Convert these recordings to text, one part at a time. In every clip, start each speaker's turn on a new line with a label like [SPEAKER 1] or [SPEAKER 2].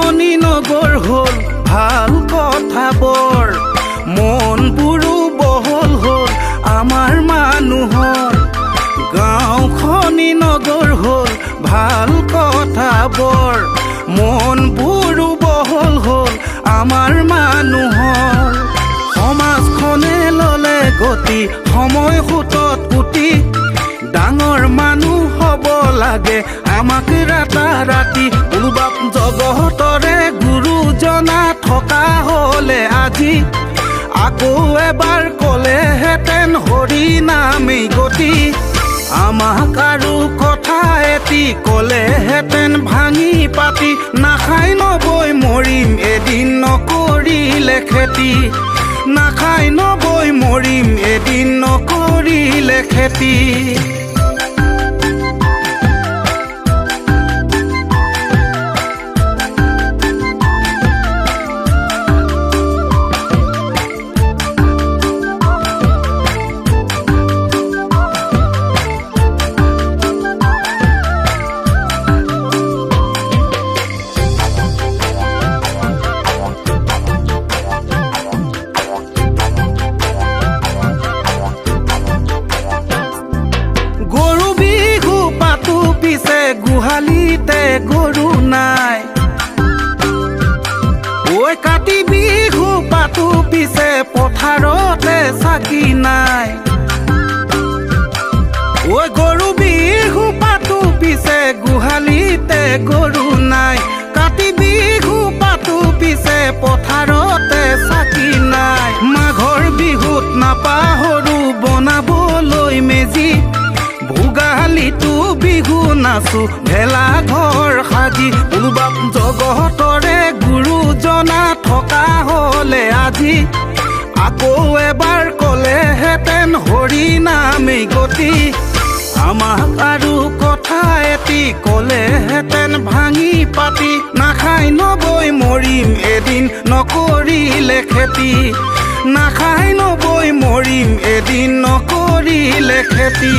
[SPEAKER 1] খনি নগৰ হ'ল ভাল কথাবোৰ মনবোৰো বহল হ'ল আমাৰ মানুহৰ গাঁও খনি নগৰ হ'ল ভাল কথাবোৰ মনবোৰো বহল হ'ল আমাৰ মানুহৰ সমাজখনে ল'লে গতি সময় সোঁতত উটি ডাঙৰ মানুহ হ'ব লাগে আমাক ৰাতাৰাতি উলবাপ জগতৰে গুৰুজনা থকা হ'লে আজি আকৌ এবাৰ ক'লেহেঁতেন হৰি নামেই গতি আমাক আৰু কথা এটি ক'লেহেঁতেন ভাঙি পাতি নাখাই নবৈ মৰিম এদিন নকৰিলে খেতি নাখাই নবৈ মৰিম এদিন নকৰিলে খেতি গোহালিতে গৰু নাই ঐ কাতি বিহু পাতো পিছে পথাৰতে চাকি নাই ঐ গৰু বিহু পাতো পিছে গোহালিতে গৰু নাই কাতি বিহু পাতো পিছে পথাৰতে চাকি নাই মাঘৰ বিহুত নাপাহৰো বনাবলৈ মেজি ভোগালীটো বিহু নাচো ভেলা ঘৰ সাজি উলবাপ জগতৰে গুৰুজনা থকা হ'লে আজি আকৌ এবাৰ ক'লেহেঁতেন হৰি নামেই গতি আমাক আৰু কথা এটি ক'লেহেঁতেন ভাঙি পাতি নাখাই নবৈ মৰিম এদিন নকৰিলে খেতি নাখাই নবৈ মৰিম এদিন নকৰিলে খেতি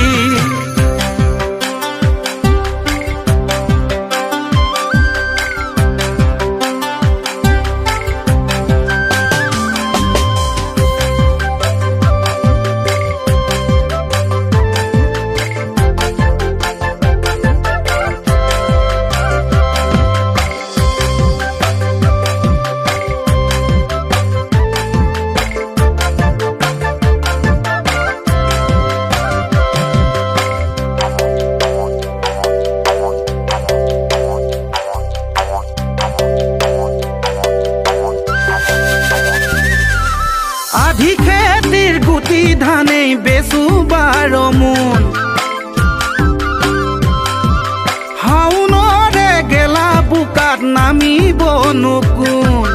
[SPEAKER 1] আধি খেতিৰ গুটি ধানেই বেচো 12 মোন হাউনৰে গেলা বোকাত নামিব নকুন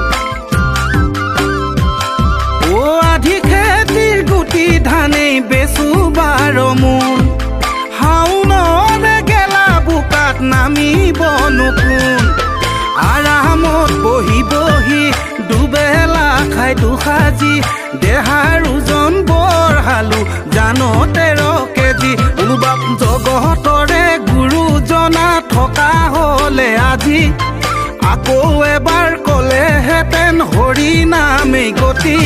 [SPEAKER 1] ও আধি খেতিৰ গুটি ধানেই বেচো 12 মোন হাউনৰে গেলা বোকাত নামিব নকুন আৰামত বহি বহি দুবেলা খাই দুসাজি দেহাৰ ওজন বঢ়ালো জানো 13 কেজি উলবাপ জগতৰে গুৰুজনা থকা হ'লে আজি আকৌ এবাৰ ক'লেহেঁতেন হৰি নামেই গতি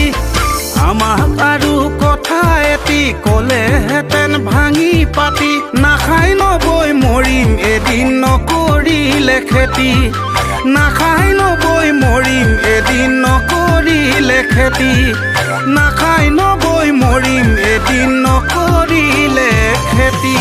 [SPEAKER 1] আমাক আৰু কথা এটি ক'লেহেঁতেন ভাঙি পাতি নাখাই নবৈ মৰিম এদিন নকৰিলে খেতি নাখাই নবৈ মৰিম এদিন নকৰিলে খেতি নাখাই নবৈ মৰিম এদিন নকৰিলে খেতি